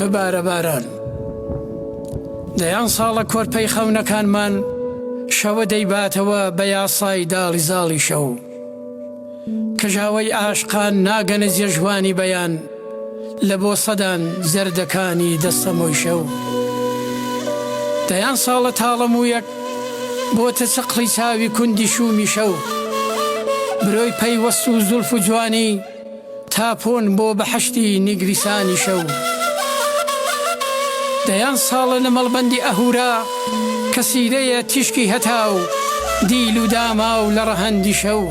ببارە باران دەیان ساڵە کۆرپەی خەونەکانمان شەوە دەیباتەوە بە یاسای داڵی زاڵی شەو کەژاوەی ئاشقان ناگەنە جێژوانی بەیان لە بۆ سەدان زەردەکانی دەستەمۆی شەو دەیان ساڵە تاڵەم و یەک بۆتە چقڵی چاوی کوندی شومی شەو برۆی پەیوەست و زولف و جوانی تاپۆن بۆ بەحەشتی نیگریسانی شەو دەیان ساڵە لە مەڵبەندی ئەهورا کە سیرەیە تیشکی هەتاو دیل و داما و لە ڕەهەندی شەو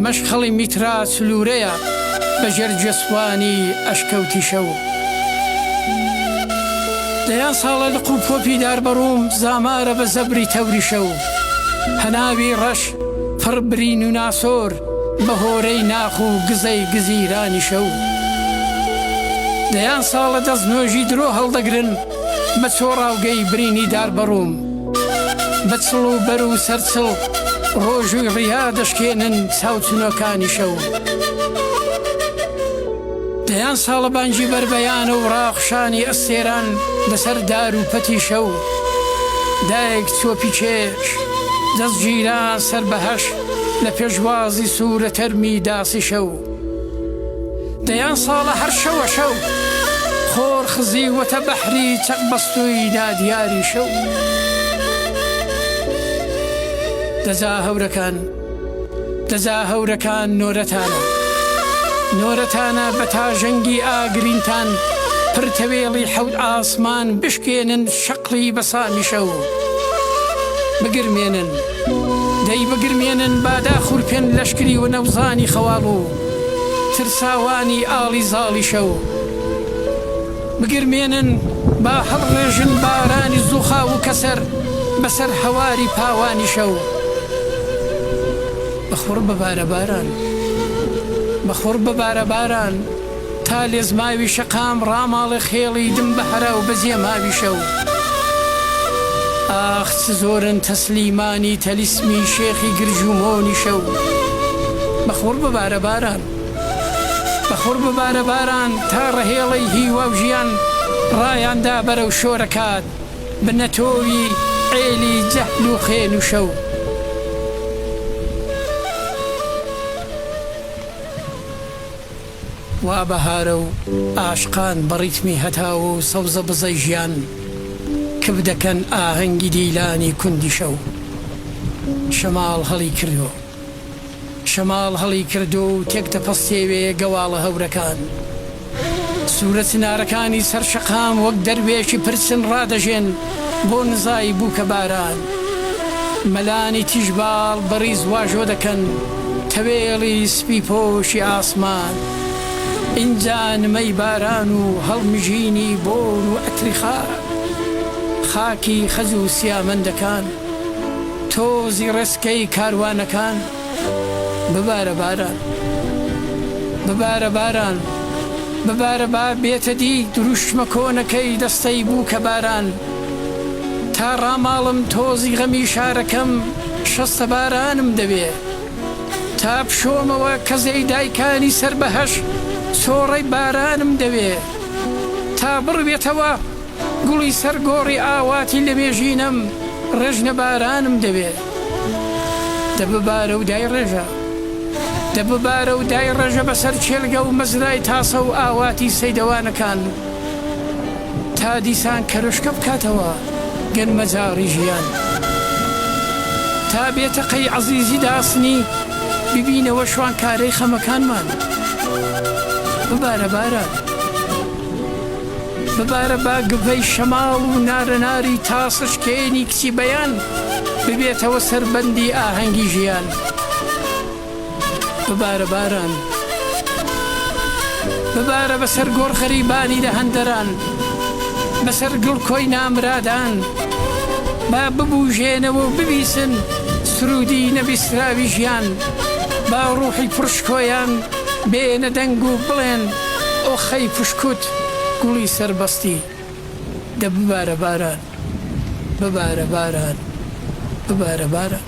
مەشخەڵی میترا سلوورەیە بە ژەرجەسوانی ئەشکەوتی شەو دەیان ساڵە لە قوپۆپی داربەڕووم زامارە بە زەبری تەوری شەو هەناوی ڕەش پڕبرین و ناسۆر بە هۆرەی ناخ و گزەی گزیرانی شەو دەیان ساڵە دەست نوێژی درۆ هەڵدەگرن بە چۆڕاوگەی برینی داربەڕووم بە چڵ و بەر و سەرچڵ ڕۆژووی ڕیا دەشکێنن چاوچنۆکانی شەو دەیان ساڵە بانجی بربەیانە و ڕاخشانی ئەستێران لەسەر دار و پەتی شەو دایک چۆپی چێش دەست گیران سەر بەهەش لە پێشوازی سوورە تەرمی داسی شەو دەیان ساڵە هەر شەوە شەو خۆر خزی وەتە بەحری چەق بەستووی دادیاری شەو دەزا هەورەکان نۆرەتانە بە تاژەنگی ئاگرینتان پرتەوێڵی حەوت ئاسمان بشکێنن شەقڵی بەسامی شەو بگرمێنن بادا خوورپێن لەشکری و نەوزانی خەواڵ و ترساوانی ئاڵی زاڵی شەو بگرمێنن با هەڵڕێژن بارانی زوخا و کەسەر بەسەر هەواری پاوانی شەو بەخۆڕ ببارە باران تا لێزماوی شەقام ڕاماڵی خێڵی دم بەهەرا و بەزیە ماوی شەو ئاخ چ زۆرن تەسلیمانی تەلیسمی شێخی گرژومۆنی شەو بەخۆڕ ببارە باران تا ڕەهێڵەی هیوا و ژیان ڕایاندا بەرەو شۆرەکات بنەتۆوی عێلی جەهل و خێن و شەو وا بەهارە و ئاشقان بەڕیتمی هەتاو و سەوزە بزەی ژیان کە بدەکەن ئاهەنگی دیلانی کوندی شەو شەماڵ هەڵی کردو و تێکتە پەستێوێ گەواڵە هەورەکان سوورە چنارەکانی سەر شەقام وەک دەروێشی پرسن ڕادەژێن بۆ نزای بووکە باران مەلانی تیژباڵ بەڕیز واژۆ دەکەن تەوێڵی سپی پۆشی ئاسمان ئینجا نمەی باران و هەڵمژینی بۆن و ئەتری خاکی خەز و سیامەندەکان تۆزی ڕێسکەی کاروانەکان ببارە با بێتە دی دروشمە کۆنەکەی دەستەی بوو کە باران تا ڕاماڵم تۆزی غەمی شارەکەم شەستە بارانم دەوێ تا پشۆمەوە کەزەی دایکانی سەر بەهەش سۆڕەی بارانم دەوێ تا بڕبێتەوە گوڵی سەر گۆڕی ئاواتی لە مێژینم ڕێژنە بارانم دەوێ دەببارە و دای ڕێژە بەسەر چێلگە و مەزرای تاسە و ئاواتی سەیدەوانەکان تا دیسان کەرشکە بکاتەوە گەنمەجاڕی ژیان تا بێتە قەی عەزیزی داسنی ببینەوە شوانکارەی خەمەکانمان ببارە با گڤەی شەماڵ و نارەناری تاسشکێنی کچی بەیان ببێتەوە سەربەندی ئاهەنگی ژیان ببارە بەسەر گۆڕ غەریبانی لە هەندەران بەسەر گڵکۆی نامرادان با ببوژێنەوە و ببیسن سرودی نەبیستراوی ژیان با ڕوحی پڕشکۆیان بێنە دەنگ و بڵێن ئۆخەی پشکوت گوڵی سەربەستی ببارە باران